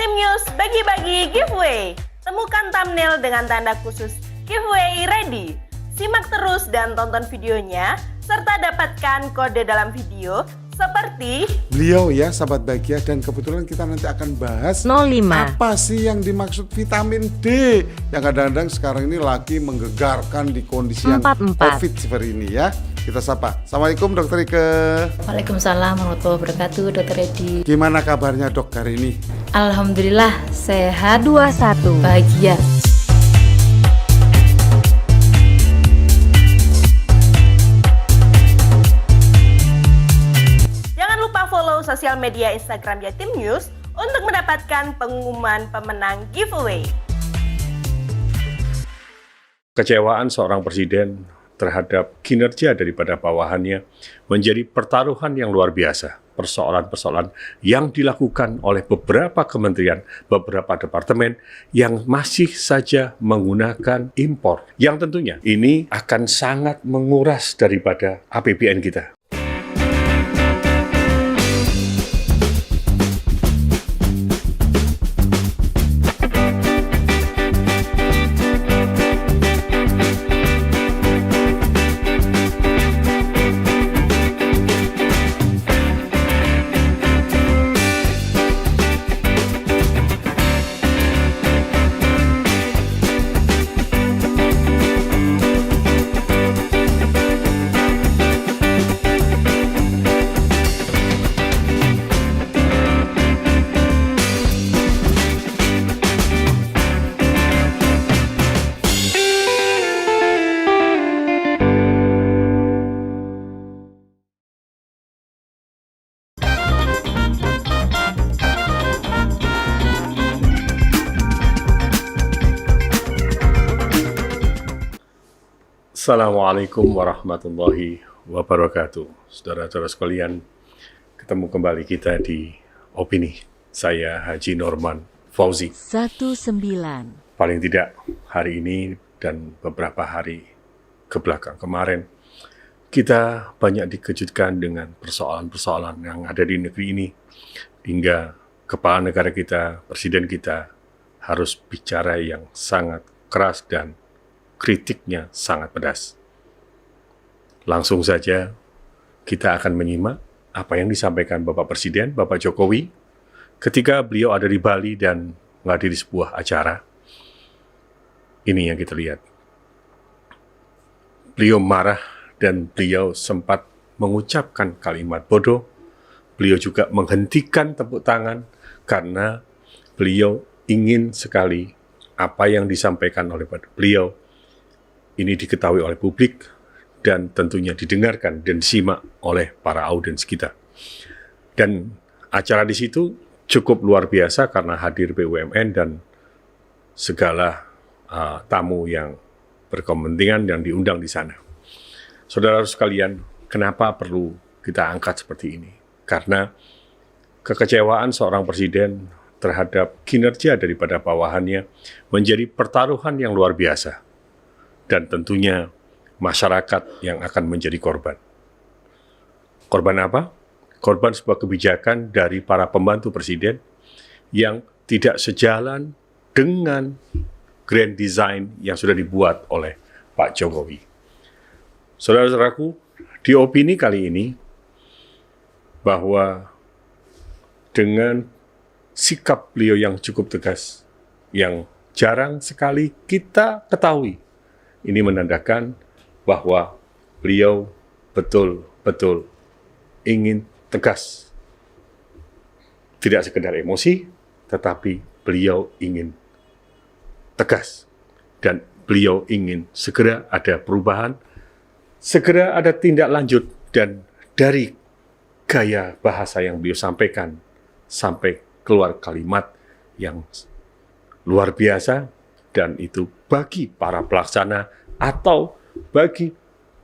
Jatim News bagi-bagi giveaway. Temukan thumbnail dengan tanda khusus giveaway ready. Simak terus dan tonton videonya, serta dapatkan kode dalam video seperti beliau ya, sahabat bahagia. Dan kebetulan kita nanti akan bahas 05. apa sih yang dimaksud vitamin D yang kadang-kadang sekarang ini lagi menggegarkan di kondisi yang 44. COVID seperti ini ya. Kita sapa. Assalamualaikum Dokter Ike. Waalaikumsalam warahmatullahi wabarakatuh, Dokter Edi. Gimana kabarnya dok hari ini? Alhamdulillah sehat, 21. bahagia. Jangan lupa follow sosial media Instagram Jatim News untuk mendapatkan pengumuman pemenang giveaway. Kecewaan seorang presiden terhadap kinerja daripada bawahannya menjadi pertaruhan yang luar biasa. Persoalan-persoalan yang dilakukan oleh beberapa kementerian, beberapa departemen yang masih saja menggunakan impor. Yang tentunya ini akan sangat menguras daripada APBN kita. Assalamualaikum warahmatullahi wabarakatuh. Saudara-saudara sekalian, ketemu kembali kita di Opini. Saya Haji Norman Fauzi. 19. Paling tidak hari ini dan beberapa hari kebelakang kemarin, kita banyak dikejutkan dengan persoalan-persoalan yang ada di negeri ini. Hingga kepala negara kita, presiden kita, harus bicara yang sangat keras dan kritiknya sangat pedas. Langsung saja kita akan menyimak apa yang disampaikan Bapak Presiden, Bapak Jokowi, ketika beliau ada di Bali dan menghadiri sebuah acara. Ini yang kita lihat. Beliau marah dan beliau sempat mengucapkan kalimat bodoh. Beliau juga menghentikan tepuk tangan karena beliau ingin sekali apa yang disampaikan oleh beliau ini diketahui oleh publik dan tentunya didengarkan dan disimak oleh para audiens kita. Dan acara di situ cukup luar biasa karena hadir BUMN dan segala tamu yang berkepentingan yang diundang di sana. Saudara sekalian, kenapa perlu kita angkat seperti ini? Karena kekecewaan seorang presiden terhadap kinerja daripada bawahannya menjadi pertaruhan yang luar biasa. Dan tentunya masyarakat yang akan menjadi korban. Korban apa? Korban sebuah kebijakan dari para pembantu presiden yang tidak sejalan dengan grand design yang sudah dibuat oleh Pak Jokowi. Saudara-saudaraku, di opini kali ini, bahwa dengan sikap beliau yang cukup tegas, yang jarang sekali kita ketahui, ini menandakan bahwa beliau betul-betul ingin tegas. Tidak sekedar emosi, tetapi beliau ingin tegas. Dan beliau ingin segera ada perubahan, segera ada tindak lanjut, dan dari gaya bahasa yang beliau sampaikan, sampai keluar kalimat yang luar biasa, dan itu bagi para pelaksana atau bagi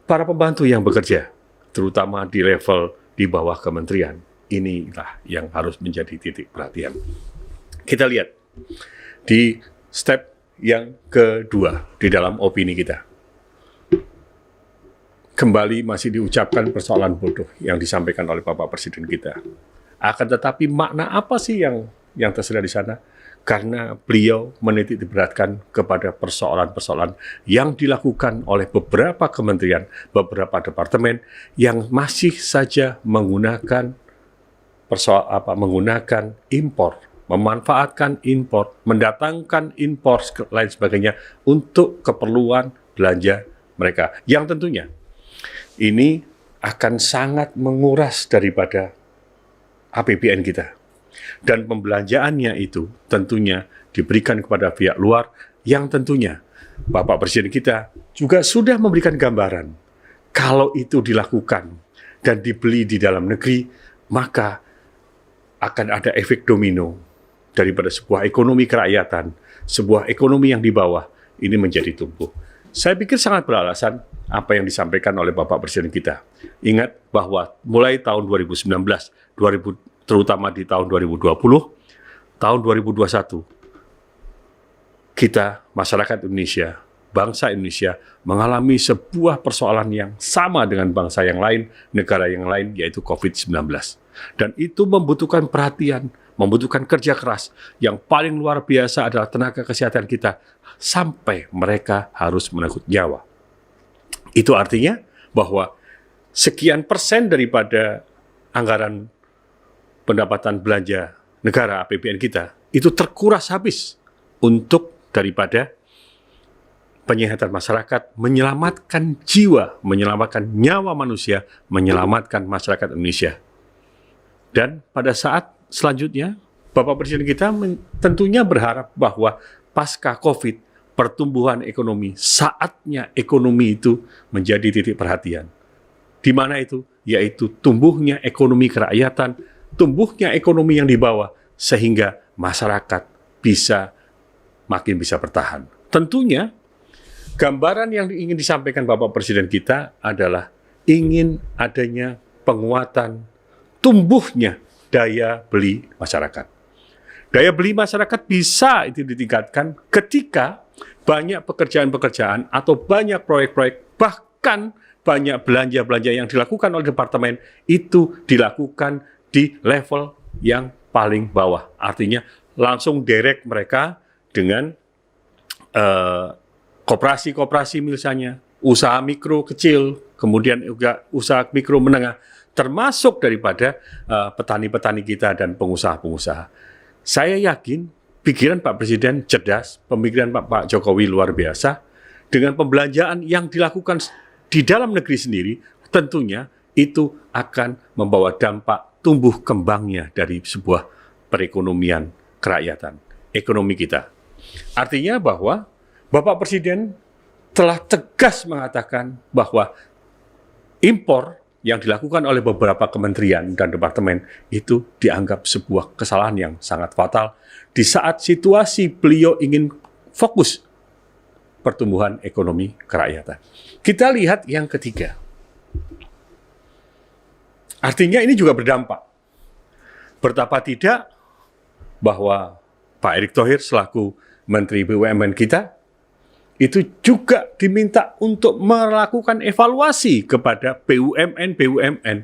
para pembantu yang bekerja, terutama di level di bawah kementerian. Inilah yang harus menjadi titik perhatian. Kita lihat di step yang kedua di dalam opini kita. Kembali masih diucapkan persoalan bodoh yang disampaikan oleh Bapak Presiden kita. Akan tetapi makna apa sih yang yang tersedia di sana? Karena beliau menitik beratkan kepada persoalan-persoalan yang dilakukan oleh beberapa kementerian, beberapa departemen yang masih saja menggunakan menggunakan impor, memanfaatkan impor, mendatangkan impor lain sebagainya untuk keperluan belanja mereka. Yang tentunya ini akan sangat menguras daripada APBN kita. Dan pembelanjaannya itu tentunya diberikan kepada pihak luar yang tentunya Bapak Presiden kita juga sudah memberikan gambaran. Kalau itu dilakukan dan dibeli di dalam negeri, maka akan ada efek domino daripada sebuah ekonomi kerakyatan, sebuah ekonomi yang di bawah ini menjadi tumbuh. Saya pikir sangat beralasan apa yang disampaikan oleh Bapak Presiden kita. Ingat bahwa mulai tahun 2019, terutama di tahun 2020, tahun 2021, kita, masyarakat Indonesia, bangsa Indonesia, mengalami sebuah persoalan yang sama dengan bangsa yang lain, negara yang lain, yaitu COVID-19. Dan itu membutuhkan perhatian, membutuhkan kerja keras. Yang paling luar biasa adalah tenaga kesehatan kita, sampai mereka harus menanggung nyawa. Itu artinya bahwa sekian persen daripada anggaran pendapatan belanja negara APBN kita itu terkuras habis untuk daripada penyehatan masyarakat, menyelamatkan jiwa, menyelamatkan nyawa manusia, menyelamatkan masyarakat Indonesia. Dan pada saat selanjutnya, Bapak Presiden kita tentunya berharap bahwa pasca COVID, pertumbuhan ekonomi, saatnya ekonomi itu menjadi titik perhatian. Di mana itu? Yaitu tumbuhnya ekonomi kerakyatan, tumbuhnya ekonomi yang di bawah, sehingga masyarakat makin bisa bertahan. Tentunya, gambaran yang ingin disampaikan Bapak Presiden kita adalah ingin adanya penguatan tumbuhnya daya beli masyarakat. Daya beli masyarakat bisa itu ditingkatkan ketika banyak pekerjaan-pekerjaan atau banyak proyek-proyek, bahkan banyak belanja-belanja yang dilakukan oleh departemen itu dilakukan di level yang paling bawah. Artinya langsung direct mereka dengan koperasi-koperasi misalnya, usaha mikro kecil, kemudian juga usaha mikro menengah, termasuk daripada petani-petani kita dan pengusaha-pengusaha. Saya yakin pikiran Pak Presiden cerdas, pemikiran Pak Jokowi luar biasa, dengan pembelanjaan yang dilakukan di dalam negeri sendiri, tentunya itu akan membawa dampak tumbuh kembangnya dari sebuah perekonomian kerakyatan, ekonomi kita. Artinya bahwa Bapak Presiden telah tegas mengatakan bahwa impor yang dilakukan oleh beberapa kementerian dan departemen itu dianggap sebuah kesalahan yang sangat fatal di saat situasi beliau ingin fokus pertumbuhan ekonomi kerakyatan. Kita lihat yang ketiga. Artinya ini juga berdampak. Betapa tidak bahwa Pak Erick Thohir selaku Menteri BUMN kita itu juga diminta untuk melakukan evaluasi kepada BUMN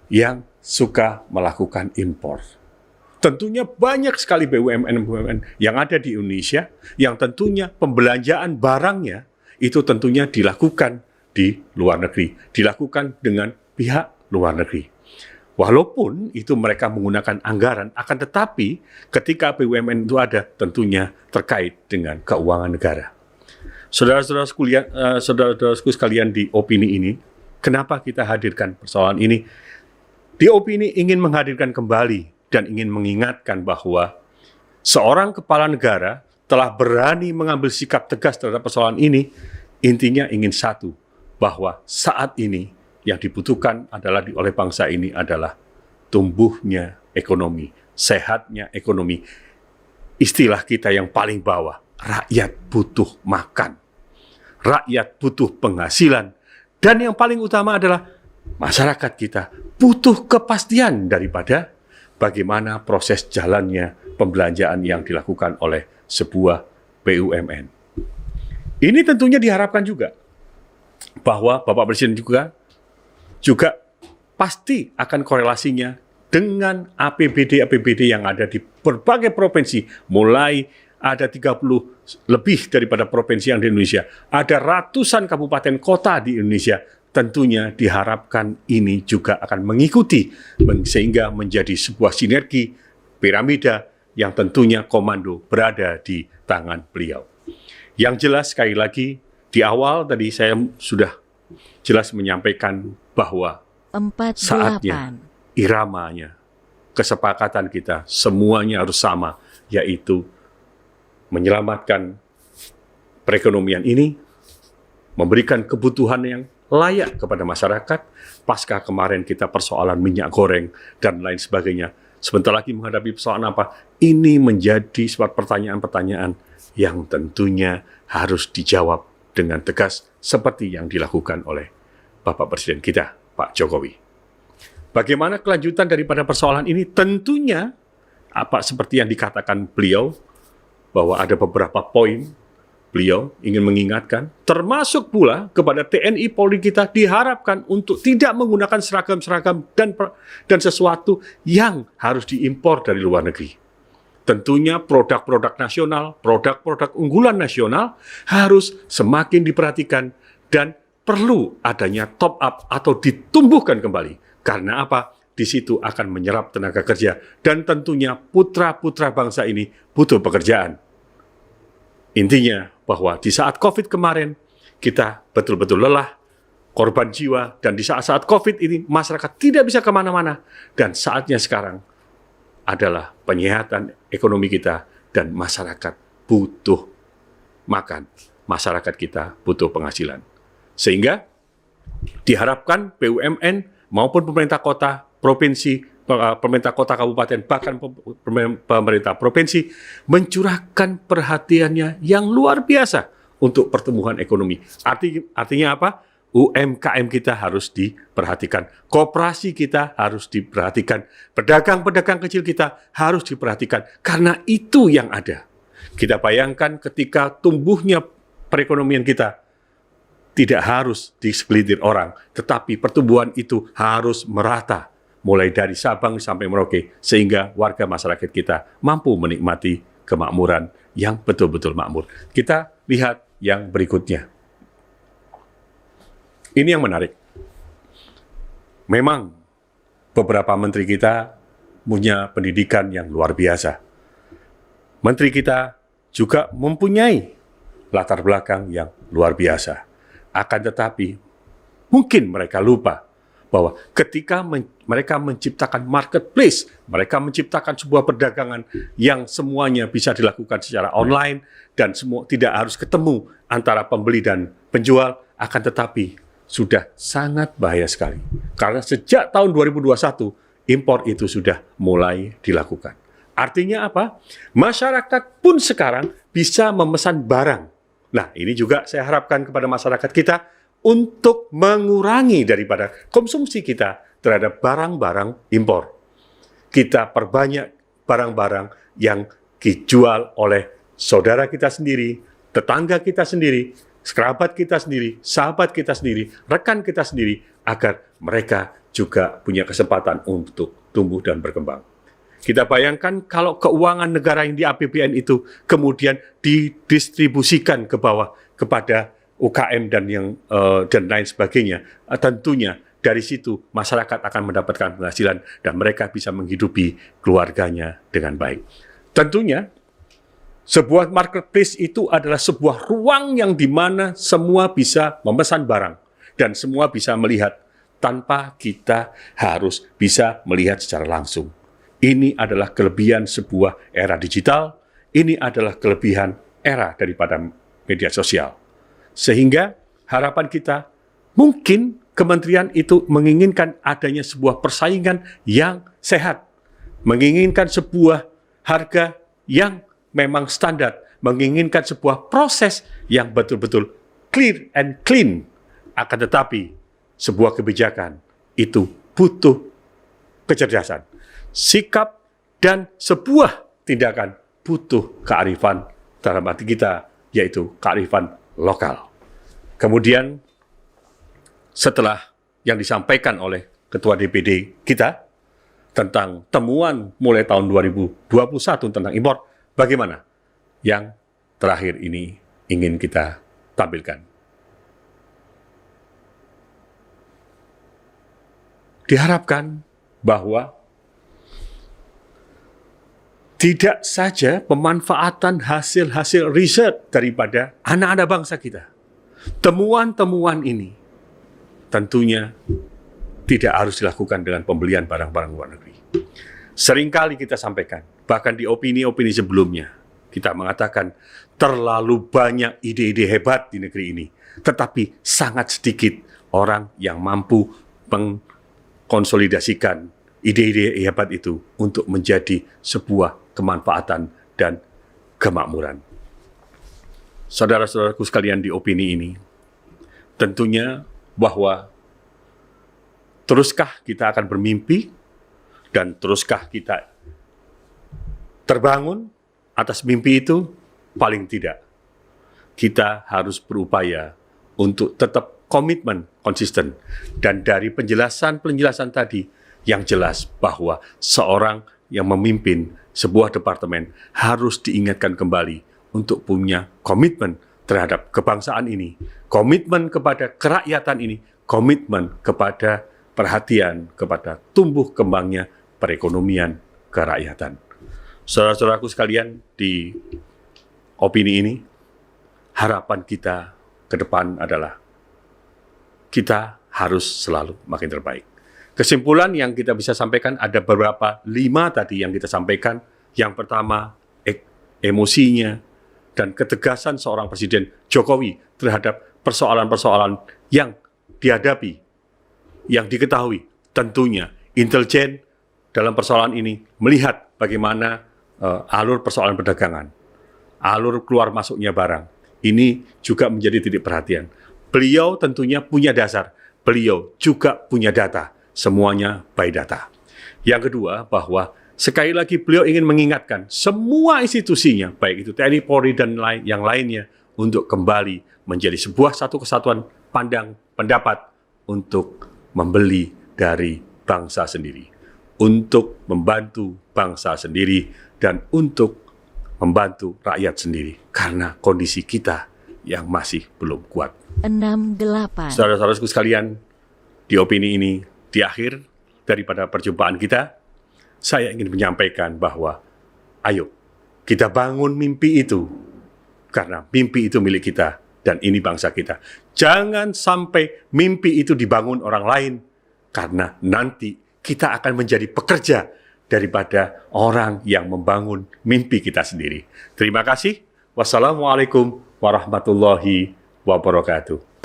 yang suka melakukan impor. Tentunya banyak sekali BUMN yang ada di Indonesia yang tentunya pembelanjaan barangnya itu tentunya dilakukan di luar negeri, dilakukan dengan pihak luar negeri. Walaupun itu mereka menggunakan anggaran, akan tetapi ketika BUMN itu ada tentunya terkait dengan keuangan negara. Saudara-saudaraku sekalian di opini ini, kenapa kita hadirkan persoalan ini? Di opini ingin menghadirkan kembali dan ingin mengingatkan bahwa seorang kepala negara telah berani mengambil sikap tegas terhadap persoalan ini, intinya ingin satu, bahwa saat ini yang dibutuhkan adalah oleh bangsa ini adalah tumbuhnya ekonomi, sehatnya ekonomi. Istilah kita yang paling bawah, rakyat butuh makan, rakyat butuh penghasilan, dan yang paling utama adalah masyarakat kita butuh kepastian daripada bagaimana proses jalannya pembelanjaan yang dilakukan oleh sebuah BUMN. Ini tentunya diharapkan juga bahwa Bapak Presiden juga pasti akan korelasinya dengan APBD yang ada di berbagai provinsi, mulai ada 30 lebih daripada provinsi yang di Indonesia, ada ratusan kabupaten kota di Indonesia, tentunya diharapkan ini juga akan mengikuti sehingga menjadi sebuah sinergi piramida yang tentunya komando berada di tangan beliau. Yang jelas sekali lagi, di awal tadi saya sudah jelas menyampaikan bahwa 48, saatnya, iramanya, kesepakatan kita semuanya harus sama, yaitu menyelamatkan perekonomian ini, memberikan kebutuhan yang layak kepada masyarakat. Pasca kemarin kita persoalan minyak goreng dan lain sebagainya, sebentar lagi menghadapi persoalan apa? Ini menjadi suatu pertanyaan-pertanyaan yang tentunya harus dijawab dengan tegas seperti yang dilakukan oleh Bapak Presiden kita, Pak Jokowi. Bagaimana kelanjutan daripada persoalan ini? Tentunya seperti yang dikatakan beliau, bahwa ada beberapa poin beliau ingin mengingatkan, termasuk pula kepada TNI Polri kita diharapkan untuk tidak menggunakan seragam-seragam dan sesuatu yang harus diimpor dari luar negeri. Tentunya produk-produk nasional, produk-produk unggulan nasional harus semakin diperhatikan dan perlu adanya top up atau ditumbuhkan kembali. Karena apa? Di situ akan menyerap tenaga kerja dan tentunya putra-putra bangsa ini butuh pekerjaan. Intinya bahwa di saat COVID kemarin kita betul-betul lelah, korban jiwa, dan di saat-saat COVID ini masyarakat tidak bisa kemana-mana. Dan saatnya sekarang adalah penyehatan ekonomi kita dan masyarakat butuh makan. Masyarakat kita butuh penghasilan. Sehingga diharapkan BUMN maupun pemerintah kota, provinsi, pemerintah kota, kabupaten, bahkan pemerintah provinsi mencurahkan perhatiannya yang luar biasa untuk pertumbuhan ekonomi. Artinya apa? UMKM kita harus diperhatikan, koperasi kita harus diperhatikan, pedagang-pedagang kecil kita harus diperhatikan, karena itu yang ada. Kita bayangkan ketika tumbuhnya perekonomian kita, tidak harus disegelintir orang, tetapi pertumbuhan itu harus merata, mulai dari Sabang sampai Merauke, sehingga warga masyarakat kita mampu menikmati kemakmuran yang betul-betul makmur. Kita lihat yang berikutnya. Ini yang menarik. Memang beberapa menteri kita punya pendidikan yang luar biasa. Menteri kita juga mempunyai latar belakang yang luar biasa. Akan tetapi, mungkin mereka lupa bahwa ketika mereka menciptakan marketplace, mereka menciptakan sebuah perdagangan yang semuanya bisa dilakukan secara online dan semua tidak harus ketemu antara pembeli dan penjual, akan tetapi sudah sangat bahaya sekali. Karena sejak tahun 2021, impor itu sudah mulai dilakukan. Artinya apa? Masyarakat pun sekarang bisa memesan barang. Nah, ini juga saya harapkan kepada masyarakat kita untuk mengurangi daripada konsumsi kita terhadap barang-barang impor. Kita perbanyak barang-barang yang dijual oleh saudara kita sendiri, tetangga kita sendiri, kerabat kita sendiri, sahabat kita sendiri, rekan kita sendiri, agar mereka juga punya kesempatan untuk tumbuh dan berkembang. Kita bayangkan kalau keuangan negara yang di APBN itu kemudian didistribusikan ke bawah kepada UKM dan lain sebagainya, tentunya dari situ masyarakat akan mendapatkan penghasilan dan mereka bisa menghidupi keluarganya dengan baik. Tentunya sebuah marketplace itu adalah sebuah ruang yang di mana semua bisa memesan barang dan semua bisa melihat tanpa kita harus bisa melihat secara langsung. Ini adalah kelebihan sebuah era digital, ini adalah kelebihan era daripada media sosial. Sehingga harapan kita, mungkin kementerian itu menginginkan adanya sebuah persaingan yang sehat, menginginkan sebuah harga yang memang standar, menginginkan sebuah proses yang betul-betul clear and clean. Akan tetapi, sebuah kebijakan itu butuh kecerdasan, sikap, dan sebuah tindakan butuh kearifan dalam arti kita, yaitu kearifan lokal. Kemudian, setelah yang disampaikan oleh Ketua DPD kita, tentang temuan mulai tahun 2021 tentang impor, bagaimana? Yang terakhir ini ingin kita tampilkan. Diharapkan bahwa tidak saja pemanfaatan hasil-hasil riset daripada anak-anak bangsa kita. Temuan-temuan ini tentunya tidak harus dilakukan dengan pembelian barang-barang luar negeri. Seringkali kita sampaikan, bahkan di opini-opini sebelumnya, kita mengatakan terlalu banyak ide-ide hebat di negeri ini, tetapi sangat sedikit orang yang mampu mengkonsolidasikan ide-ide hebat itu untuk menjadi sebuah kemanfaatan dan kemakmuran. Saudara-saudaraku sekalian di opini ini, tentunya bahwa teruskah kita akan bermimpi dan teruskah kita terbangun atas mimpi itu? Paling tidak, kita harus berupaya untuk tetap komitmen konsisten. Dan dari penjelasan-penjelasan tadi, yang jelas bahwa seorang yang memimpin sebuah departemen harus diingatkan kembali untuk punya komitmen terhadap kebangsaan ini, komitmen kepada kerakyatan ini, komitmen kepada perhatian kepada tumbuh kembangnya perekonomian kerakyatan. Saudara-saudaraku sekalian, di opini ini, harapan kita ke depan adalah kita harus selalu makin terbaik. Kesimpulan yang kita bisa sampaikan ada beberapa, 5 tadi yang kita sampaikan. Yang pertama, emosinya dan ketegasan seorang Presiden Jokowi terhadap persoalan-persoalan yang dihadapi, yang diketahui. Tentunya intelijen dalam persoalan ini melihat bagaimana alur persoalan perdagangan, alur keluar masuknya barang. Ini juga menjadi titik perhatian. Beliau tentunya punya dasar, beliau juga punya data, semuanya by data. Yang kedua, bahwa sekali lagi beliau ingin mengingatkan semua institusinya, baik itu TNI, Polri, dan yang lainnya, untuk kembali menjadi sebuah satu kesatuan pandang pendapat untuk membeli dari bangsa sendiri, untuk membantu bangsa sendiri, dan untuk membantu rakyat sendiri, karena kondisi kita yang masih belum kuat. 68. Saudara-saudaraku sekalian, di opini ini, di akhir daripada perjumpaan kita, saya ingin menyampaikan bahwa ayo kita bangun mimpi itu, karena mimpi itu milik kita dan ini bangsa kita. Jangan sampai mimpi itu dibangun orang lain, karena nanti kita akan menjadi pekerja daripada orang yang membangun mimpi kita sendiri. Terima kasih. Wassalamualaikum warahmatullahi wabarakatuh.